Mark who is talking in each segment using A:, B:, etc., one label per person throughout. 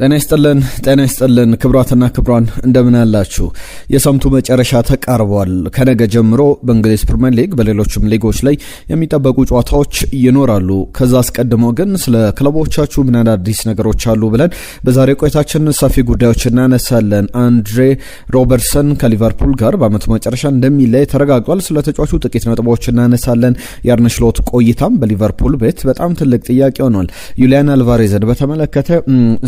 A: ጤና ይስጥልን ክብራትና ክብራን እንደምን አላችሁ? የሳምንቱ መጨረሻ ተቃርቧል። ከነገ ጀምሮ በእንግሊዝ ፕሪሚየር ሊግ በሌሎችም ሊጎች ላይ የሚጠበቁ ጨዋታዎች ይኖራሉ። ከዛ አስቀድሞ ግን ስለ ክለቦቻችሁ ምን አዲስ ነገሮች አሉ ብለን በዛሬ ቆይታችን ሰፊ ጉዳዮች እናነሳለን። አንድሬ ሮበርትሰን ከሊቨርፑል ጋር በአመቱ መጨረሻ እንደሚለይ ተረጋግጧል። ስለ ተጫዋቹ ጥቂት ነጥቦች እናነሳለን። የአርነ ስሎት ቆይታም በሊቨርፑል ቤት በጣም ትልቅ ጥያቄ ሆኗል። ዩሊያን አልቫሬዝን በተመለከተ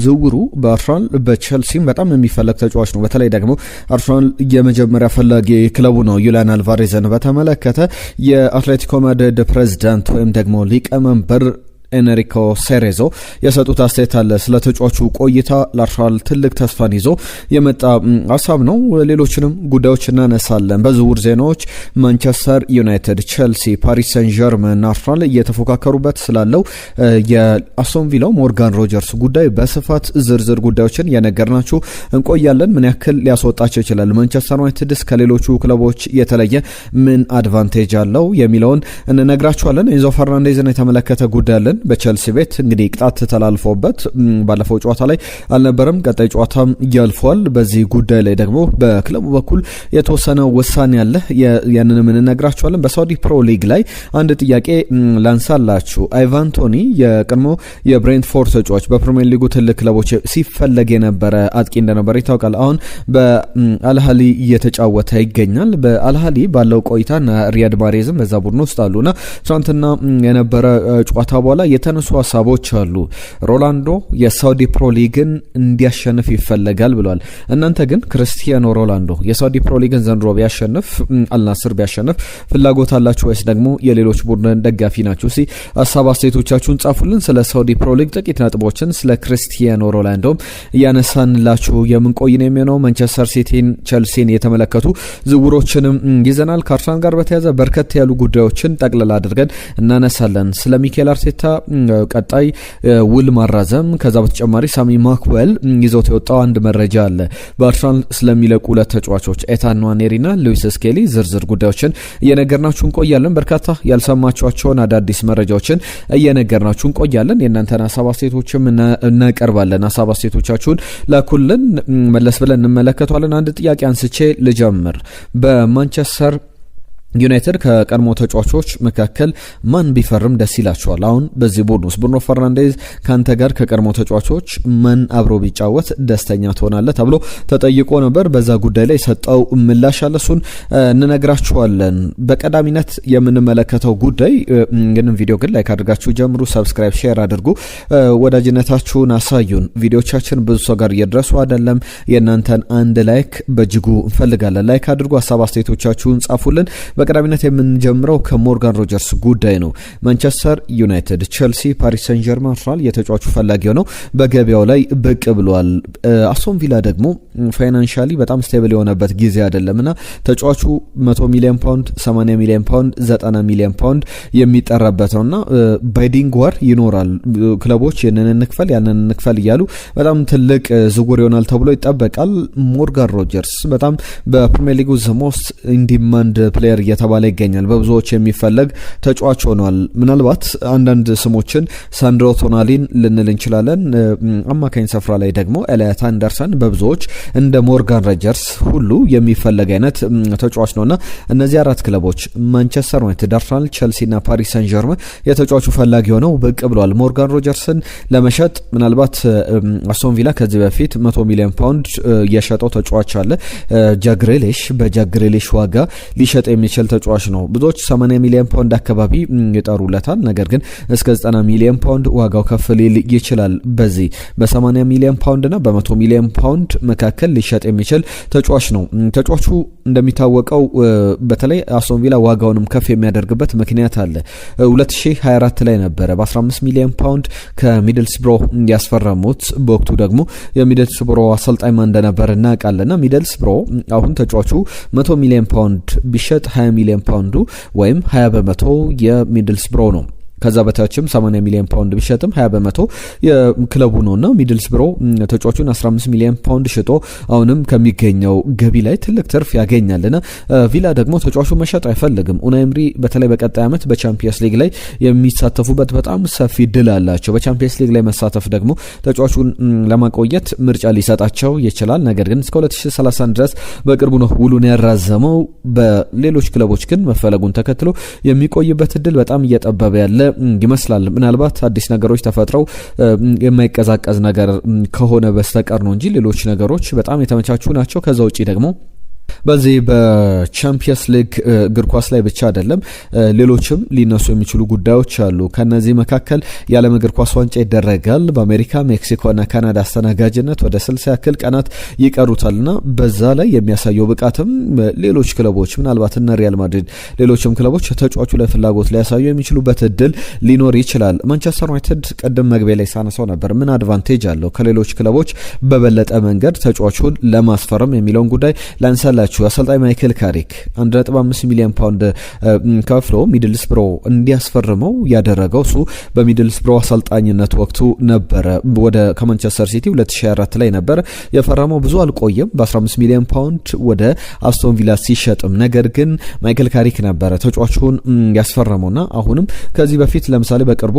A: ዝውውሩ በአርሰናል በቼልሲም በጣም የሚፈለግ ተጫዋች ነው። በተለይ ደግሞ አርሰናል የመጀመሪያ ፈላጊ ክለቡ ነው። ዩሊያን አልቫሬዝን በተመለከተ የአትሌቲኮ ማድሪድ ፕሬዝዳንት ወይም ደግሞ ሊቀመንበር ኤንሪኮ ሴሬዞ የሰጡት አስተያየት አለ። ስለ ተጫዋቹ ቆይታ ለአርሰናል ትልቅ ተስፋን ይዞ የመጣ ሀሳብ ነው። ሌሎችንም ጉዳዮች እናነሳለን። በዝውውር ዜናዎች ማንቸስተር ዩናይትድ፣ ቼልሲ፣ ፓሪስ ሰን ዠርመን፣ አርሰናል እየተፎካከሩበት ስላለው የአስቶን ቪላው ሞርጋን ሮጀርስ ጉዳይ በስፋት ዝርዝር ጉዳዮችን የነገርናችሁ እንቆያለን። ምን ያክል ሊያስወጣቸው ይችላል? ማንቸስተር ዩናይትድስ ከሌሎቹ ክለቦች የተለየ ምን አድቫንቴጅ አለው የሚለውን እንነግራችኋለን። ኤንዞ ፈርናንዴዝን የተመለከተ ጉዳይ አለን። በቼልሲ ቤት እንግዲህ ቅጣት ተላልፎበት ባለፈው ጨዋታ ላይ አልነበረም። ቀጣይ ጨዋታም ያልፏል። በዚህ ጉዳይ ላይ ደግሞ በክለቡ በኩል የተወሰነ ውሳኔ አለ። ያንንም እንነግራችኋለን። በሳውዲ ፕሮ ሊግ ላይ አንድ ጥያቄ ላንሳላችሁ። አይቫን ቶኒ የቀድሞ የብሬንትፎርድ ተጫዋች በፕሪሚየር ሊጉ ትልቅ ክለቦች ሲፈለግ የነበረ አጥቂ እንደነበረ ይታወቃል። አሁን በአልሃሊ እየተጫወተ ይገኛል። በአልሃሊ ባለው ቆይታና ሪያድ ማሬዝም በዛ ቡድን ውስጥ አሉና ትናንትና የነበረ ጨዋታ በኋላ የተነሱ ሀሳቦች አሉ። ሮላንዶ የሳውዲ ፕሮ ሊግን እንዲያሸንፍ ይፈለጋል ብሏል። እናንተ ግን ክርስቲያኖ ሮላንዶ የሳውዲ ፕሮ ሊግን ዘንድሮ ቢያሸንፍ አልናስር ቢያሸንፍ ፍላጎት አላችሁ ወይስ ደግሞ የሌሎች ቡድን ደጋፊ ናችሁ? ሀሳብ አስተያየቶቻችሁን ጻፉልን። ስለ ሳውዲ ፕሮ ሊግ ጥቂት ነጥቦችን ስለ ክርስቲያኖ ሮላንዶም እያነሳንላችሁ የምንቆይ ነው የሚሆነው። ማንቸስተር ሲቲን፣ ቼልሲን የተመለከቱ ዝውውሮችንም ይዘናል። ከአርሰናል ጋር በተያያዘ በርከት ያሉ ጉዳዮችን ጠቅልላ አድርገን እናነሳለን። ስለ ሚኬል አርቴታ ቀጣይ ውል ማራዘም፣ ከዛ በተጨማሪ ሳሚ ማክዌል ይዞት የወጣው አንድ መረጃ አለ። በአርሰናል ስለሚለቁ ሁለት ተጫዋቾች ኤታን ንዋኔሪና ሉዊስ ስኬሊ ዝርዝር ጉዳዮችን እየነገርናችሁ እንቆያለን። በርካታ ያልሰማችኋቸውን አዳዲስ መረጃዎችን እየነገርናችሁ እንቆያለን። የእናንተን ሀሳብ አስተያየቶችም እናቀርባለን። ሀሳብ አስተያየቶቻችሁን ላኩልን፣ መለስ ብለን እንመለከቷለን። አንድ ጥያቄ አንስቼ ልጀምር። በማንቸስተር ዩናይትድ ከቀድሞ ተጫዋቾች መካከል ማን ቢፈርም ደስ ይላቸዋል? አሁን በዚህ ቡድን ውስጥ ብሩኖ ፈርናንዴዝ ካንተ ጋር ከቀድሞ ተጫዋቾች ማን አብሮ ቢጫወት ደስተኛ ትሆናለህ ተብሎ ተጠይቆ ነበር። በዛ ጉዳይ ላይ ሰጠው ምላሽ አለ። እሱን እንነግራችኋለን። በቀዳሚነት የምንመለከተው ጉዳይ ግን ቪዲዮ ግን ላይክ አድርጋችሁ ጀምሩ፣ ሰብስክራይብ፣ ሼር አድርጉ፣ ወዳጅነታችሁን አሳዩን። ቪዲዮቻችን ብዙ ሰው ጋር እየደረሱ አይደለም። የእናንተን አንድ ላይክ በእጅጉ እንፈልጋለን። ላይክ አድርጉ፣ ሀሳብ አስተያየቶቻችሁን ጻፉልን። በቀዳሚነት የምንጀምረው ከሞርጋን ሮጀርስ ጉዳይ ነው። ማንቸስተር ዩናይትድ፣ ቼልሲ፣ ፓሪስ ሰን ዠርመን፣ አርሰናል የተጫዋቹ ፈላጊ ሆነው በገበያው ላይ ብቅ ብሏል። አስቶን ቪላ ደግሞ ፋይናንሻሊ በጣም ስቴብል የሆነበት ጊዜ አይደለምና ተጫዋቹ 100 ሚሊዮን ፓውንድ፣ 80 ሚሊዮን ፓውንድ፣ 90 ሚሊዮን ፓውንድ የሚጠራበት ነውና ባይዲንግ ዋር ይኖራል። ክለቦች ያንን እንክፈል እያሉ በጣም ትልቅ ዝውውር ይሆናል ተብሎ ይጠበቃል። ሞርጋን ሮጀርስ በጣም በፕሪሚየር ሊጉ ዘ ሞስት ኢን ዲማንድ ፕሌየር እየተባለ ይገኛል። በብዙዎች የሚፈለግ ተጫዋች ሆኗል። ምናልባት አንዳንድ ስሞችን ሳንድሮ ቶናሊን ልንል እንችላለን። አማካኝ ስፍራ ላይ ደግሞ ኤልያት አንደርሰን በብዙዎች እንደ ሞርጋን ሮጀርስ ሁሉ የሚፈለግ አይነት ተጫዋች ነውና እነዚህ አራት ክለቦች ማንቸስተር ዩናይትድ፣ አርሰናል፣ ቼልሲና ፓሪስ ሰን ዠርመን የተጫዋቹ ፈላጊ ሆነው ብቅ ብሏል። ሞርጋን ሮጀርስን ለመሸጥ ምናልባት አስቶን ቪላ ከዚህ በፊት 100 ሚሊዮን ፓውንድ የሸጠው ተጫዋች አለ። በጃክ ግሪሊሽ ዋጋ ሊሸጥ የሚችል ተጫዋች ነው። ብዙዎች 80 ሚሊዮን ፓውንድ አካባቢ ይጠሩለታል። ነገር ግን እስከ 90 ሚሊዮን ፓውንድ ዋጋው ከፍ ሊል ይችላል። በዚህ በ80 ሚሊዮን ፓውንድ እና በ100 ሚሊዮን ፓውንድ መካከል ሊሸጥ የሚችል ተጫዋች ነው። ተጫዋቹ እንደሚታወቀው በተለይ አስቶን ቪላ ዋጋውንም ከፍ የሚያደርግበት ምክንያት አለ። 2024 ላይ ነበረ በ15 ሚሊዮን ፓውንድ ከሚድልስብሮ ያስፈረሙት። በወቅቱ ደግሞ የሚድልስብሮ አሰልጣኝ ማን እንደነበር እናውቃለንና ሚድልስብሮ አሁን ተጫዋቹ 100 ሚሊዮን ፓውንድ ቢሸጥ 20 ሚሊዮን ፓውንዱ ወይም 20% የሚድልስብሮ ነው። ከዛ በታችም 80 ሚሊዮን ፓውንድ ቢሸጥም 20 በመቶ የክለቡ ነውና ሚድልስብሮ ተጫዋቹን 15 ሚሊዮን ፓውንድ ሽጦ አሁንም ከሚገኘው ገቢ ላይ ትልቅ ትርፍ ያገኛልና ቪላ ደግሞ ተጫዋቹን መሸጥ አይፈልግም። ኡናይ ኤምሪ በተለይ በቀጣይ ዓመት በቻምፒየንስ ሊግ ላይ የሚሳተፉበት በጣም ሰፊ ድል አላቸው። በቻምፒየንስ ሊግ ላይ መሳተፍ ደግሞ ተጫዋቹን ለማቆየት ምርጫ ሊሰጣቸው ይችላል። ነገር ግን እስከ 2030 ድረስ በቅርቡ ነው ውሉን ያራዘመው። በሌሎች ክለቦች ግን መፈለጉን ተከትሎ የሚቆይበት እድል በጣም እየጠበበ ያለ ይመስላል። ምናልባት አዲስ ነገሮች ተፈጥረው የማይቀዛቀዝ ነገር ከሆነ በስተቀር ነው እንጂ ሌሎች ነገሮች በጣም የተመቻቹ ናቸው። ከዛ ውጪ ደግሞ በዚህ በቻምፒየንስ ሊግ እግር ኳስ ላይ ብቻ አይደለም ሌሎችም ሊነሱ የሚችሉ ጉዳዮች አሉ። ከነዚህ መካከል የዓለም እግር ኳስ ዋንጫ ይደረጋል። በአሜሪካ፣ ሜክሲኮና ካናዳ አስተናጋጅነት ወደ 60 ያክል ቀናት ይቀሩታልና በዛ ላይ የሚያሳየው ብቃትም ሌሎች ክለቦች ምናልባት እነ ሪያል ማድሪድ ሌሎችም ክለቦች ተጫዋቹ ላይ ፍላጎት ሊያሳዩ የሚችሉበት እድል ሊኖር ይችላል። ማንቸስተር ዩናይትድ ቀደም መግቢያ ላይ ሳነሳው ነበር ምን አድቫንቴጅ አለው ከሌሎች ክለቦች በበለጠ መንገድ ተጫዋቹን ለማስፈረም የሚለውን ጉዳይ ላንሳላችሁ። አሰልጣኝ ማይክል ካሪክ 1.5 ሚሊዮን ፓውንድ ከፍሎ ሚድልስብሮ እንዲያስፈርመው ያደረገው እሱ በሚድልስብሮ አሰልጣኝነት ወቅቱ ነበረ። ወደ ከማንቸስተር ሲቲ 2004 ላይ ነበር የፈረመው። ብዙ አልቆየም በ15 ሚሊዮን ፓውንድ ወደ አስቶን ቪላ ሲሸጥም። ነገር ግን ማይክል ካሪክ ነበረ ተጫዋቹን ያስፈረመውና አሁንም ከዚህ በፊት ለምሳሌ በቅርቡ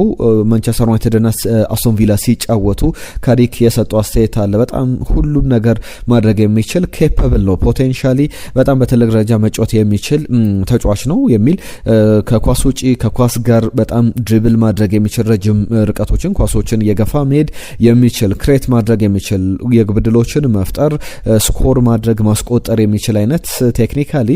A: ማንቸስተር ዩናይትድ እና አስቶን ቪላ ሲጫወቱ ካሪክ የሰጠው አስተያየት አለ። በጣም ሁሉም ነገር ማድረግ የሚችል ኬፓብል ነው ፖቴንሻሊ በጣም በትልቅ ደረጃ መጫወት የሚችል ተጫዋች ነው የሚል ከኳስ ውጪ ከኳስ ጋር በጣም ድሪብል ማድረግ የሚችል ረጅም ርቀቶችን ኳሶችን እየገፋ መሄድ የሚችል ክሬት ማድረግ የሚችል የግብ ዕድሎችን መፍጠር ስኮር ማድረግ ማስቆጠር የሚችል አይነት ቴክኒካሊ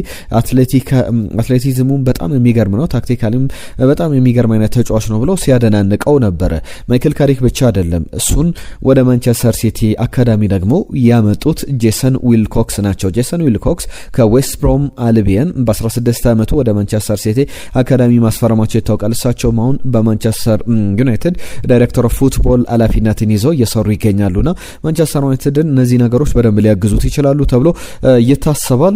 A: አትሌቲዝሙም በጣም የሚገርም ነው። ታክቲካሊም በጣም የሚገርም አይነት ተጫዋች ነው ብለው ሲያደናንቀው ነበረ። ማይክል ካሪክ ብቻ አይደለም እሱን ወደ ማንቸስተር ሲቲ አካዳሚ ደግሞ ያመጡት ጄሰን ዊልኮክስ ናቸው። ጄሰን ዊልኮክስ ከዌስት ብሮም አልቢየን በ16 ዓመቱ ወደ ማንቸስተር ሲቲ አካዳሚ ማስፈረማቸው ይታወቃል። እሳቸውም አሁን በማንቸስተር ዩናይትድ ዳይሬክተር ኦፍ ፉትቦል ኃላፊነትን ይዘው እየሰሩ ይገኛሉና ማንቸስተር ዩናይትድን እነዚህ ነገሮች በደንብ ሊያግዙት ይችላሉ ተብሎ ይታሰባል።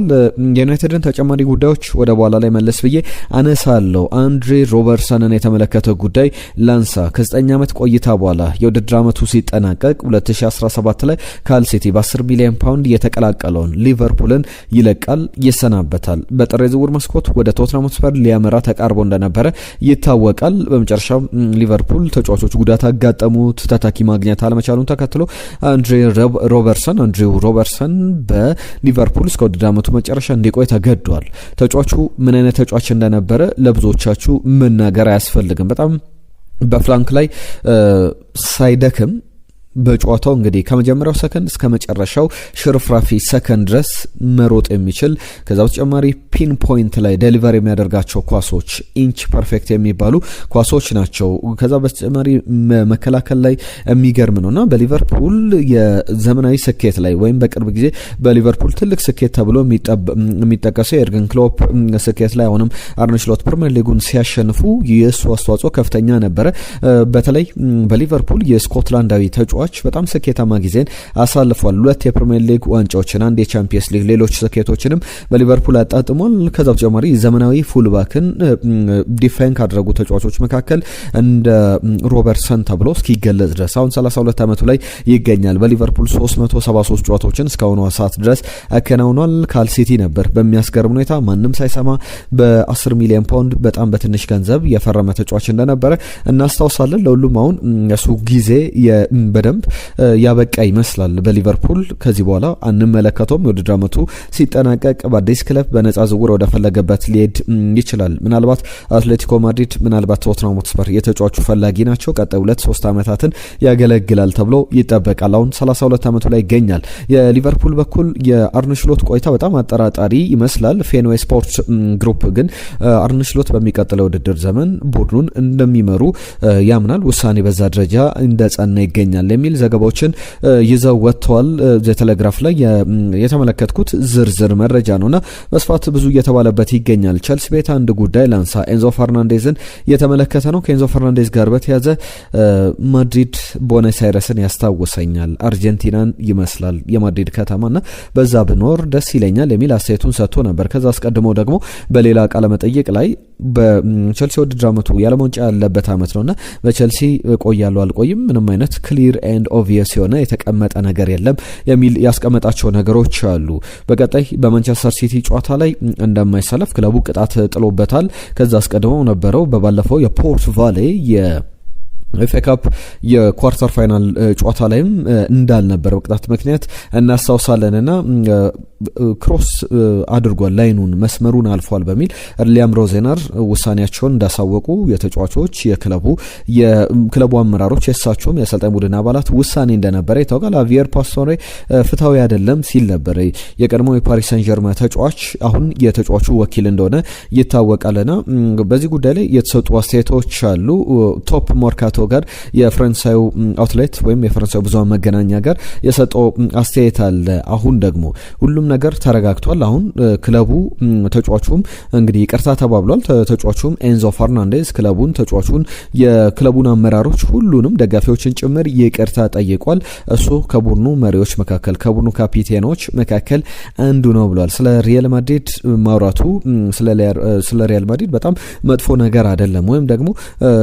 A: የዩናይትድን ተጨማሪ ጉዳዮች ወደ በኋላ ላይ መለስ ብዬ አነሳለሁ። አንድሬ ሮበርትሰንን የተመለከተ ጉዳይ ላንሳ። ከ9 ዓመት ቆይታ በኋላ የውድድር ዓመቱ ሲጠናቀቅ 2017 ላይ ካል ሲቲ በ10 ሚሊዮን ፓውንድ የተቀላቀለውን ሊቨርፑልን ይለቃል፣ ይሰናበታል። በጥር የዝውውር መስኮት ወደ ቶትናም ሆትስፐር ሊያመራ ተቃርቦ እንደነበረ ይታወቃል። በመጨረሻም ሊቨርፑል ተጫዋቾች ጉዳት አጋጠሙት። ተተኪ ማግኘት አለመቻሉን ተከትሎ አንድሬው ሮበርትሰን በሊቨርፑል እስከ ውድድር ዓመቱ መጨረሻ እንዲቆይ ተገዷል። ተጫዋቹ ምን አይነት ተጫዋች እንደነበረ ለብዙዎቻችሁ መናገር አያስፈልግም። በጣም በፍላንክ ላይ ሳይደክም በጨዋታው እንግዲህ ከመጀመሪያው ሰከንድ እስከ መጨረሻው ሽርፍራፊ ሰከንድ ድረስ መሮጥ የሚችል ከዛ በተጨማሪ ፒን ፖይንት ላይ ዴሊቨር የሚያደርጋቸው ኳሶች ኢንች ፐርፌክት የሚባሉ ኳሶች ናቸው። ከዛ በተጨማሪ መከላከል ላይ የሚገርም ነውና በሊቨርፑል የዘመናዊ ስኬት ላይ ወይም በቅርብ ጊዜ በሊቨርፑል ትልቅ ስኬት ተብሎ የሚጠቀሰው የኤርገን ክሎፕ ስኬት ላይ አሁንም አርነ ስሎት ፕሪሚየር ሊጉን ሲያሸንፉ የእሱ አስተዋጽኦ ከፍተኛ ነበረ። በተለይ በሊቨርፑል የስኮትላንዳዊ ተጫዋች በጣም ስኬታማ ጊዜን አሳልፏል። 2 የፕሪሚየር ሊግ ዋንጫዎችን፣ 1 የቻምፒየንስ ሊግ ሌሎች ስኬቶችንም በሊቨርፑል አጣጥሟል። ከዛ በተጨማሪ ዘመናዊ ፉልባክን ዲፋይን ካደረጉ ተጫዋቾች መካከል እንደ ሮበርትሰን ተብሎ እስኪገለጽ ድረስ አሁን 32 ዓመቱ ላይ ይገኛል። በሊቨርፑል 373 ጨዋታዎችን እስካሁኑ ሰዓት ድረስ አከናውኗል። ካል ሲቲ ነበር በሚያስገርም ሁኔታ ማንም ሳይሰማ በ10 ሚሊዮን ፓውንድ በጣም በትንሽ ገንዘብ የፈረመ ተጫዋች እንደነበረ እናስታውሳለን። ለሁሉም አሁን እሱ ጊዜ በደንብ ያበቃ ይመስላል። በሊቨርፑል ከዚህ በኋላ አንመለከተውም። የውድድር ዓመቱ ሲጠናቀቅ በአዲስ ክለብ በነጻ ዝውውር ወደ ፈለገበት ሊሄድ ይችላል። ምናልባት አትሌቲኮ ማድሪድ፣ ምናልባት ቶትናም ሆትስፐር የተጫዋቹ ፈላጊ ናቸው። ቀጣይ 2-3 ዓመታትን ያገለግላል ተብሎ ይጠበቃል። አሁን 32 ዓመቱ ላይ ይገኛል። የሊቨርፑል በኩል የአርነ ስሎት ቆይታ በጣም አጠራጣሪ ይመስላል። ፌንዌይ ስፖርት ግሩፕ ግን አርነ ስሎት በሚቀጥለው ውድድር ዘመን ቡድኑን እንደሚመሩ ያምናል። ውሳኔ በዛ ደረጃ እንደጸና ይገኛል የሚል ዘገባዎችን ይዘው ወጥተዋል። ዘቴሌግራፍ ላይ የተመለከትኩት ዝርዝር መረጃ ነውና በስፋት ብዙ እየተባለበት ይገኛል። ቸልሲ ቤት አንድ ጉዳይ ላንሳ። ኤንዞ ፈርናንዴዝን የተመለከተ ነው። ከኤንዞ ፈርናንዴዝ ጋር በተያዘ ማድሪድ ቦነስ አይረስን ያስታውሰኛል፣ አርጀንቲናን ይመስላል የማድሪድ ከተማና በዛ ብኖር ደስ ይለኛል የሚል አስተያየቱን ሰጥቶ ነበር። ከዛ አስቀድሞ ደግሞ በሌላ ቃለ መጠይቅ ላይ በቸልሲ ውድድር ዓመቱ ያለመውጫ ያለበት ዓመት ነውና በቸልሲ ቆያለሁ አልቆይም ምንም አይነት ክሊር ኤንድ ኦብቪየስ የሆነ የተቀመጠ ነገር የለም የሚል ያስቀመጣቸው ነገሮች አሉ። በቀጣይ በማንቸስተር ሲቲ ጨዋታ ላይ እንደማይሰለፍ ክለቡ ቅጣት ጥሎበታል። ከዛ አስቀድሞ ነበረው በባለፈው የፖርት ቫሌ ኤፍ ኤ ካፕ የኳርተር ፋይናል ጨዋታ ላይም እንዳልነበረ በቅጣት ምክንያት እናስታውሳለንና ክሮስ አድርጓል ላይኑን መስመሩን አልፏል በሚል ሊያም ሮዜነር ውሳኔያቸውን እንዳሳወቁ የተጫዋቾች የክለቡ አመራሮች የእሳቸውም የአሰልጣኝ ቡድን አባላት ውሳኔ እንደነበረ ይታወቃል። አቪየር ፓስቶሬ ፍትሐዊ አይደለም ሲል ነበር። የቀድሞ የፓሪስ ሰን ጀርመን ተጫዋች አሁን የተጫዋቹ ወኪል እንደሆነ ይታወቃልና በዚህ ጉዳይ ላይ የተሰጡ አስተያየቶች አሉ። ቶፕ ሞርካቶ ጋር የፈረንሳዩ አውትሌት ወይም የፈረንሳዩ ብዙሃን መገናኛ ጋር የሰጠው አስተያየት አለ። አሁን ደግሞ ሁሉም ነገር ተረጋግቷል። አሁን ክለቡ ተጫዋቹም እንግዲህ ይቅርታ ተባብሏል። ተጫዋቹም ኤንዞ ፈርናንዴዝ ተጫዋቹን የክለቡን አመራሮች ሁሉንም ደጋፊዎችን ጭምር ይቅርታ ጠይቋል። እሱ ከቡድኑ መሪዎች መካከል ከቡድኑ ካፒቴኖች መካከል አንዱ ነው ብሏል። ስለ ሪያል ማድሪድ ማውራቱ ስለ ሪያል ማድሪድ በጣም መጥፎ ነገር አይደለም ወይም ደግሞ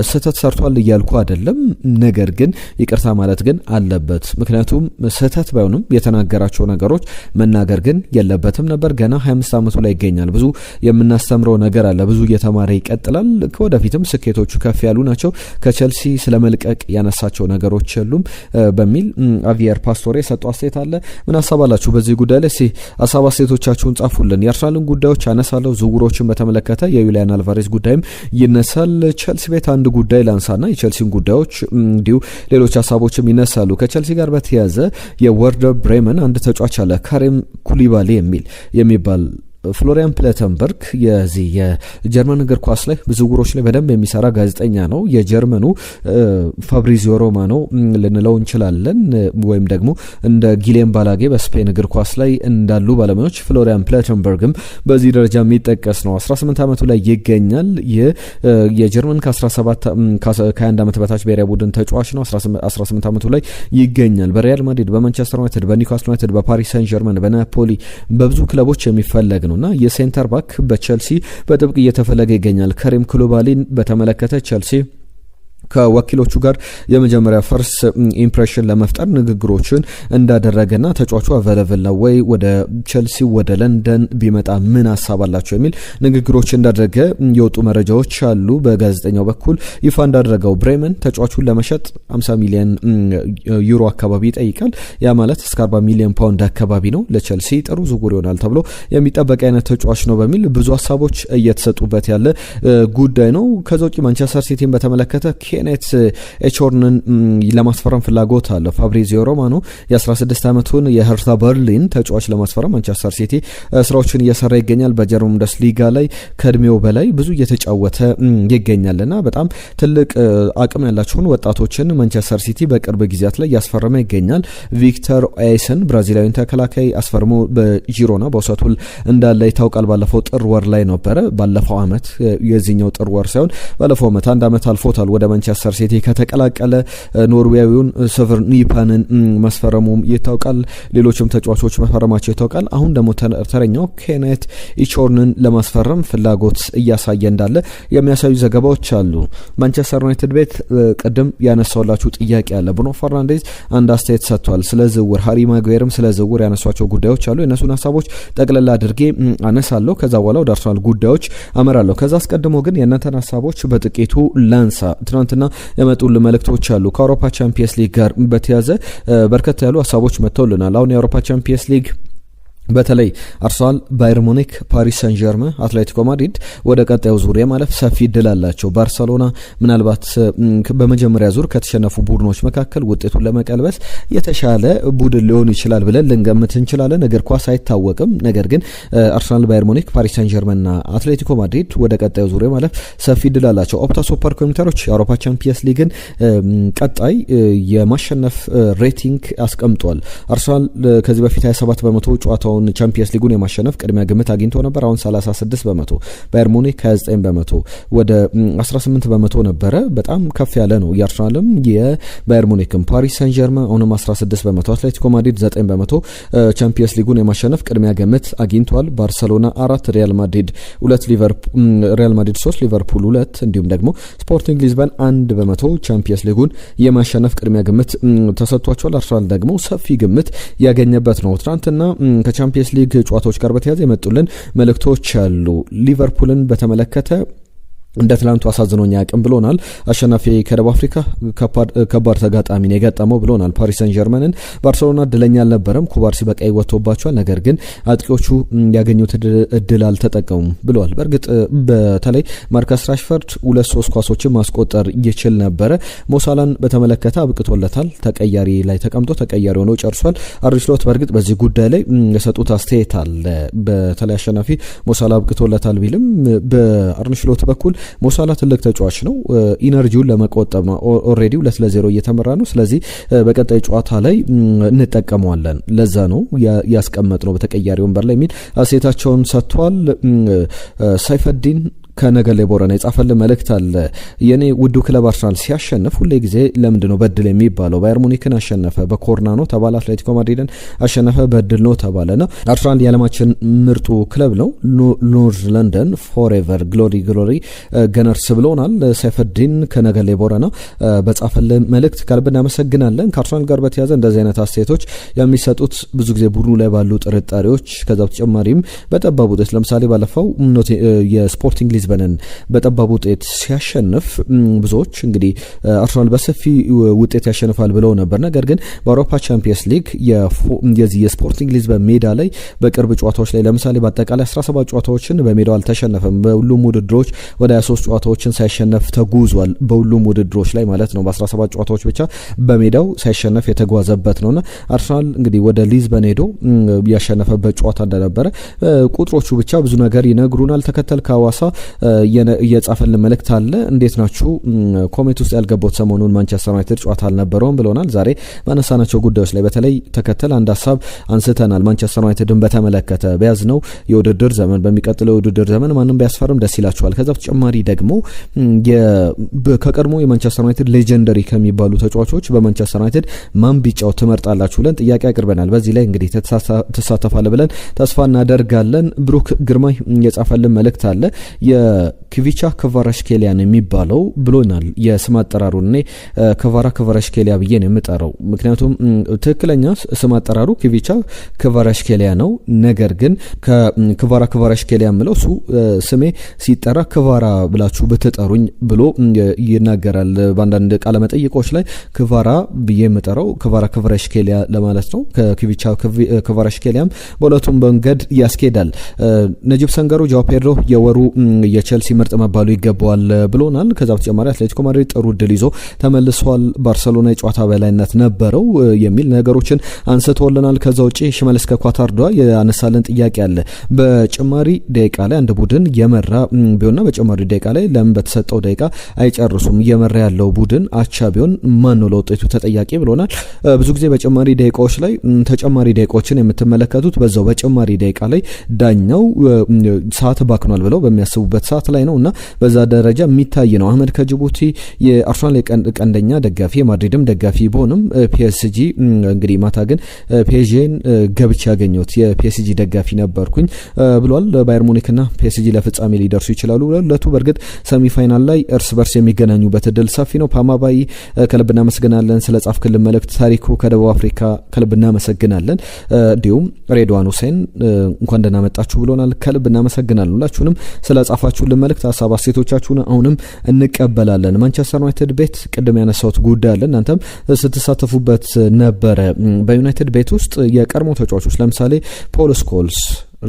A: ስህተት ሰርቷል እያልኩ አይደለም። ነገር ግን ይቅርታ ማለት ግን አለበት። ምክንያቱም ስህተት ባይሆንም የተናገራቸው ነገሮች መናገር ግን የለበትም ነበር። ገና 25 ዓመቱ ላይ ይገኛል። ብዙ የምናስተምረው ነገር አለ። ብዙ እየተማረ ይቀጥላል። ከወደፊትም ስኬቶቹ ከፍ ያሉ ናቸው። ከቸልሲ ስለመልቀቅ ያነሳቸው ነገሮች የሉም በሚል አቪየር ፓስቶሬ የሰጠው አስተያየት አለ። ምን ሀሳብ አላችሁ በዚህ ጉዳይ ላይ? ሀሳብ አስተያየቶቻችሁን ጻፉልን። የአርሰናልን ጉዳዮች አነሳለሁ። ዝውውሮችን በተመለከተ የዩሊያን አልቫሬዝ ጉዳይም ይነሳል። ቸልሲ ቤት አንድ ጉዳይ ላንሳና የቸልሲን ጉዳዮች እንዲሁ ሌሎች ሀሳቦችም ይነሳሉ። ከቸልሲ ጋር በተያያዘ የወርደር ብሬመን አንድ ተጫዋች አለ ካሪም ኩሊባሊ የሚባል ፍሎሪያን ፕሌተንበርግ የዚህ የጀርመን እግር ኳስ ላይ ዝውውሮች ላይ በደንብ የሚሰራ ጋዜጠኛ ነው። የጀርመኑ ፋብሪዚዮ ሮማኖ ልንለው እንችላለን ወይም ደግሞ እንደ ጊሌም ባላጌ በስፔን እግር ኳስ ላይ እንዳሉ ባለሙያዎች ፍሎሪያን ፕሌተንበርግም በዚህ ደረጃ የሚጠቀስ ነው። 18 ዓመቱ ላይ ይገኛል። ይህ የጀርመን ከ21 ዓመት በታች ብሔራዊ ቡድን ተጫዋች ነው። 18 ዓመቱ ላይ ይገኛል። በሪያል ማድሪድ፣ በማንቸስተር ዩናይትድ፣ በኒውካስል ዩናይትድ፣ በፓሪስ ሰን ጀርመን፣ በናፖሊ በብዙ ክለቦች የሚፈለግ ነውና የሴንተር ባክ በቸልሲ በጥብቅ እየተፈለገ ይገኛል። ካሪም ኩሊባሊን በተመለከተ ቸልሲ ከወኪሎቹ ጋር የመጀመሪያ ፈርስ ኢምፕሬሽን ለመፍጠር ንግግሮችን እንዳደረገና ተጫዋቹ አቬለብል ነው ወይ ወደ ቸልሲ ወደ ለንደን ቢመጣ ምን ሀሳብ አላቸው የሚል ንግግሮች እንዳደረገ የወጡ መረጃዎች አሉ። በጋዜጠኛው በኩል ይፋ እንዳደረገው ብሬመን ተጫዋቹን ለመሸጥ 50 ሚሊዮን ዩሮ አካባቢ ይጠይቃል። ያ ማለት እስከ 40 ሚሊዮን ፓውንድ አካባቢ ነው። ለቸልሲ ጥሩ ዝውውር ይሆናል ተብሎ የሚጠበቅ አይነት ተጫዋች ነው በሚል ብዙ ሀሳቦች እየተሰጡበት ያለ ጉዳይ ነው። ከዛ ውጪ ማንቸስተር ሲቲን በተመለከተ ኬኔት ኤቾርንን ለማስፈረም ፍላጎት አለ። ፋብሪዚዮ ሮማኖ የ16 ዓመቱን የሄርታ በርሊን ተጫዋች ለማስፈረም ማንቸስተር ሲቲ ስራዎችን እየሰራ ይገኛል። በጀርመን ቡንደስሊጋ ላይ ከእድሜው በላይ ብዙ እየተጫወተ ይገኛልና በጣም ትልቅ አቅም ያላቸውን ወጣቶችን ማንቸስተር ሲቲ በቅርብ ጊዜያት ላይ ያስፈረመ ይገኛል። ቪክተር ኦያሰን ብራዚላዊን ተከላካይ አስፈርሞ በጂሮና በውሰቱል እንዳለ ይታወቃል። ባለፈው ጥር ወር ላይ ነበረ። ባለፈው አመት የዚህኛው ጥር ወር ሳይሆን ባለፈው አመት አንድ አመት አልፎታል ወደ ማንቸስተር ሲቲ ከተቀላቀለ። ኖርዌያዊውን ሰቨር ኒፓንን ማስፈረሙም ይታወቃል። ሌሎችም ተጫዋቾች መፈረማቸው ይታወቃል። አሁን ደግሞ ተረኛው ኬኔት ኢቾርንን ለማስፈረም ፍላጎት እያሳየ እንዳለ የሚያሳዩ ዘገባዎች አሉ። ማንቸስተር ዩናይትድ ቤት ቅድም ያነሳውላችሁ ጥያቄ አለ። ብሩኖ ፈርናንዴዝ አንድ አስተያየት ሰጥቷል ስለ ዝውውር። ሃሪ ማጓየርም ስለ ዝውውር ያነሷቸው ጉዳዮች አሉ። የእነሱን ሀሳቦች ጠቅለላ አድርጌ አነሳለሁ። ከዛ በኋላ ወደ አርሰናል ጉዳዮች አመራለሁ። ከዛ አስቀድሞ ግን የእናንተን ሀሳቦች በጥቂቱ ላንሳ። ትናንትና የመጡልን መልእክቶች አሉ። ከአውሮፓ ቻምፒየንስ ሊግ ጋር በተያዘ በርከት ያሉ ሀሳቦች መጥተውልናል። አሁን የአውሮፓ ቻምፒየንስ ሊግ በተለይ አርሰናል፣ ባየር ሙኒክ፣ ፓሪስ ሰን ጀርመን፣ አትሌቲኮ ማድሪድ ወደ ቀጣዩ ዙር የማለፍ ሰፊ እድል አላቸው። ባርሰሎና ምናልባት በመጀመሪያ ዙር ከተሸነፉ ቡድኖች መካከል ውጤቱን ለመቀልበስ የተሻለ ቡድን ሊሆን ይችላል ብለን ልንገምት እንችላለን። እግር ኳስ አይታወቅም። ነገር ግን አርሰናል፣ ባየር ሙኒክ፣ ፓሪስ ሰን ጀርመንና አትሌቲኮ ማድሪድ ወደ ቀጣዩ ዙር የማለፍ ሰፊ እድል አላቸው። ኦፕታ ሱፐር ኮምፒውተሮች የአውሮፓ ቻምፒየንስ ሊግን ቀጣይ የማሸነፍ ሬቲንግ አስቀምጧል። አርሰናል ከዚህ በፊት 27 በመቶ ጨዋታው አሁን ቻምፒየንስ ሊጉን የማሸነፍ ቅድሚያ ግምት አግኝቶ ነበር። አሁን 36%፣ ባየር ሙኒክ 29%፣ ወደ 18% ነበረ። በጣም ከፍ ያለ ነው። የአርሰናልም የባየር ሙኒክም ፓሪስ ሰን ጀርመን አሁንም 16%፣ አትሌቲኮ ማድሪድ 9% ቻምፒየንስ ሊጉን የማሸነፍ ቅድሚያ ግምት አግኝቷል። ባርሰሎና 4፣ ሪያል ማድሪድ 2፣ ሪያል ማድሪድ 3፣ ሊቨርፑል 2 እንዲሁም ደግሞ ስፖርቲንግ ሊዝበን 1% ቻምፒየንስ ሊጉን የማሸነፍ ቅድሚያ ግምት ተሰጥቷቸዋል። አርሰናል ደግሞ ሰፊ ግምት ያገኘበት ነው። ትናንትና ከቻምፒየንስ ሊግ ጨዋታዎች ጋር በተያያዘ የመጡልን መልእክቶች አሉ። ሊቨርፑልን በተመለከተ እንደ ትላንቱ አሳዝኖኛ አቅም ብሎናል። አሸናፊ ከደቡብ አፍሪካ ከባድ ተጋጣሚን የገጠመው ብሎናል። ፓሪስ ሰን ጀርመንን ባርሴሎና እድለኛ አልነበረም። ኩባርሲ በቀይ ወጥቶባቸዋል። ነገር ግን አጥቂዎቹ ያገኙት እድል አልተጠቀሙም ብለዋል። በእርግጥ በተለይ ማርከስ ራሽፈርድ 2-3 ኳሶችን ማስቆጠር ይችል ነበረ። ሞሳላን በተመለከተ አብቅቶለታል። ተቀያሪ ላይ ተቀምጦ ተቀያሪ ሆኖ ጨርሷል። አርነ ስሎት በእርግጥ በዚህ ጉዳይ ላይ የሰጡት አስተያየት አለ። በተለይ አሸናፊ ሞሳላ አብቅቶለታል ቢልም በአርነ ስሎት በኩል ሞሳላ ትልቅ ተጫዋች ነው። ኢነርጂውን ለመቆጠብ ነው። ኦልሬዲ 2-0 እየተመራ ነው። ስለዚህ በቀጣይ ጨዋታ ላይ እንጠቀመዋለን፣ ለዛ ነው ያስቀመጥ ነው በተቀያሪ ወንበር ላይ የሚል አስተያየታቸውን ሰጥቷል። ሳይፈዲን ከነገሌ ቦረና የጻፈልን መልእክት አለ። የኔ ውዱ ክለብ አርሰናል ሲያሸንፍ ሁሌ ጊዜ ለምንድን ነው በድል የሚባለው? ባየር ሙኒክን አሸነፈ በኮርና ነው ተባለ። አትሌቲኮ ማድሪድን አሸነፈ በድል ነው ተባለና አርሰናል የዓለማችን ምርጡ ክለብ ነው። ኖርዝ ለንደን ፎሬቨር ግሎሪ ገነርስ ብሎናል። ሰይፈዲን ከነገሌ ቦረና በጻፈልን መልእክት ከልብ እናመሰግናለን። ከአርሰናል ጋር በተያያዘ እንደዚህ አይነት አስተያየቶች የሚሰጡት ብዙ ጊዜ ቡድኑ ላይ ባሉ ጥርጣሬዎች፣ ከዛ በተጨማሪም በጠባብ ውጤት ለምሳሌ ባለፈው የስፖርቲንግ ሊዝበንን በጠባብ ውጤት ሲያሸንፍ ብዙዎች እንግዲህ አርሰናል በሰፊ ውጤት ያሸንፋል ብለው ነበር። ነገር ግን በአውሮፓ ቻምፒየንስ ሊግ የዚህ የስፖርቲንግ ሊዝበን ሜዳ ላይ በቅርብ ጨዋታዎች ላይ ለምሳሌ በአጠቃላይ 17 ጨዋታዎችን በሜዳው አልተሸነፈም። በሁሉም ውድድሮች ወደ 23 ጨዋታዎችን ሳይሸነፍ ተጉዟል። በሁሉም ውድድሮች ላይ ማለት ነው። በ17 ጨዋታዎች ብቻ በሜዳው ሳይሸነፍ የተጓዘበት ነውና አርሰናል እንግዲህ ወደ ሊዝበን ሄዶ ያሸነፈበት ጨዋታ እንደነበረ ቁጥሮቹ ብቻ ብዙ ነገር ይነግሩናል። ተከተል ከሐዋሳ እየጻፈልን መልእክት አለ። እንዴት ናችሁ? ኮሜንት ውስጥ ያልገባው ሰሞኑን ማንቸስተር ዩናይትድ ጨዋታ አልነበረውም ብለውናል። ዛሬ ባነሳናቸው ጉዳዮች ላይ በተለይ ተከተል አንድ ሀሳብ አንስተናል። ማንቸስተር ዩናይትድን በተመለከተ በያዝነው የውድድር ዘመን በሚቀጥለው የውድድር ዘመን ማንም ቢያስፈርም ደስ ይላቸዋል። ከዛ በተጨማሪ ደግሞ ከቀድሞ የማንቸስተር ዩናይትድ ሌጀንደሪ ከሚባሉ ተጫዋቾች በማንቸስተር ዩናይትድ ማን ቢጫው ትመርጣላችሁ ብለን ጥያቄ አቅርበናል። በዚህ ላይ እንግዲህ ትሳተፋለ ብለን ተስፋ እናደርጋለን። ብሩክ ግርማይ የጻፈልን መልእክት አለ። የኪቪቻ ክቫራሽኬሊያን የሚባለው ብሎናል። የስም አጠራሩን እኔ ክቫራሽኬሊያ ብዬ ነው የምጠራው። ምክንያቱም ትክክለኛ ስም አጠራሩ ኪቪቻ ክቫራሽኬሊያ ነው። ነገር ግን ክቫራሽኬሊያ የምለው እሱ ስሜ ሲጠራ ክቫራ ብላችሁ ብትጠሩኝ ብሎ ይናገራል። በአንዳንድ ቃለ መጠይቆች ላይ ክቫራ ብዬ የምጠራው ክቫራሽኬሊያ ለማለት ነው። ከኪቪቻ ክቫራሽኬሊያም በሁለቱም መንገድ ያስኬዳል። ነጂብ ሰንገሩ ጃው ፔድሮ የወሩ የቼልሲ ምርጥ መባሉ ይገባዋል ብሎናል። ከዛ በተጨማሪ አትሌቲኮ ማድሪድ ጥሩ ድል ይዞ ተመልሷል። ባርሰሎና የጨዋታ በላይነት ነበረው የሚል ነገሮችን አንስቶልናል። ከዛ ውጪ ሽመልስ ከኳታር ዶሃ ያነሳልን ጥያቄ አለ። በጭማሪ ደቂቃ ላይ አንድ ቡድን የመራ ቢሆንና በጭማሪ ደቂቃ ላይ ለምን በተሰጠው ደቂቃ አይጨርሱም? እየመራ ያለው ቡድን አቻ ቢሆን ማን ነው ለውጤቱ ተጠያቂ ብሎናል። ብዙ ጊዜ በጭማሪ ደቂቃዎች ላይ ተጨማሪ ደቂቃዎችን የምትመለከቱት በዛው በጭማሪ ደቂቃ ላይ ዳኛው ሰዓት ባክኗል ብለው በሚያስቡበት ሰዓት ላይ ነው እና በዛ ደረጃ የሚታይ ነው። አህመድ ከጅቡቲ የአርሰናል ቀንደኛ ደጋፊ የማድሪድም ደጋፊ ቢሆንም ፒኤስጂ እንግዲህ ማታ ግን ፒኤስጂን ገብቼ ያገኘሁት የፒኤስጂ ደጋፊ ነበርኩኝ ብሏል። ባየር ሙኒክና ፒኤስጂ ለፍጻሜ ሊደርሱ ይችላሉ። ሁለቱ በእርግጥ ሰሚፋይናል ላይ እርስ በርስ የሚገናኙበት እድል ሰፊ ነው። ፓማባይ ከልብ እናመሰግናለን ስለ ጻፍክልን መልእክት። ታሪኩ ከደቡብ አፍሪካ ከልብ እናመሰግናለን። እንዲሁም ሬድዋን ሁሴን እንኳን ደህና መጣችሁ ብሎናል። ከልብ እናመሰግናለን። ሁላችሁንም ስለ ጻፋችሁልን መልእክት ሀሳብ አስተያየቶቻችሁን አሁንም እንቀበላለን። ማንቸስተር ዩናይትድ ቤት ቅድም ያነሳሁት ጉዳይ አለ። እናንተም ስትሳተፉበት ነበረ። በዩናይትድ ቤት ውስጥ የቀድሞ ተጫዋቾች ለምሳሌ ፖል ስኮልስ፣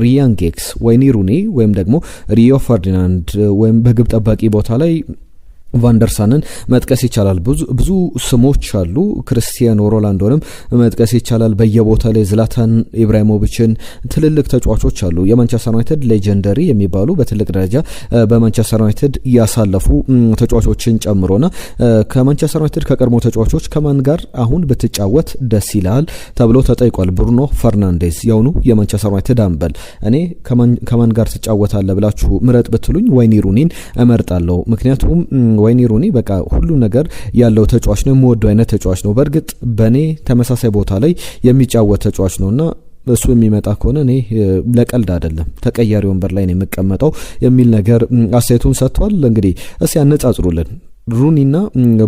A: ሪያን ጌክስ፣ ወይኒ ሩኒ ወይም ደግሞ ሪዮ ፈርዲናንድ ወይም በግብ ጠባቂ ቦታ ላይ ቫንደርሳንን መጥቀስ ይቻላል። ብዙ ስሞች አሉ። ክርስቲያኖ ሮናልዶንም መጥቀስ ይቻላል። በየቦታ ላይ ዝላታን ኢብራሂሞቪችን ትልልቅ ተጫዋቾች አሉ። የማንቸስተር ዩናይትድ ሌጀንደሪ የሚባሉ በትልቅ ደረጃ በማንቸስተር ዩናይትድ ያሳለፉ ተጫዋቾችን ጨምሮና ከማንቸስተር ዩናይትድ ከቀድሞ ተጫዋቾች ከማን ጋር አሁን ብትጫወት ደስ ይላል ተብሎ ተጠይቋል። ብሩኖ ፈርናንዴዝ ያውኑ የማንቸስተር ዩናይትድ አምበል፣ እኔ ከማን ጋር ትጫወታለህ ብላችሁ ምረጥ ብትሉኝ ወይኒ ሩኒን እመርጣለሁ። ምክንያቱም ወይኒ ሩኒ በቃ ሁሉ ነገር ያለው ተጫዋች ነው። የምወደው አይነት ተጫዋች ነው። በእርግጥ በእኔ ተመሳሳይ ቦታ ላይ የሚጫወት ተጫዋች ነውና እሱ የሚመጣ ከሆነ እኔ ለቀልድ አይደለም ተቀያሪ ወንበር ላይ ነው የምቀመጠው የሚል ነገር አስተያየቱን ሰጥቷል። እንግዲህ እስኪ ያነጻጽሩልን። ሩኒና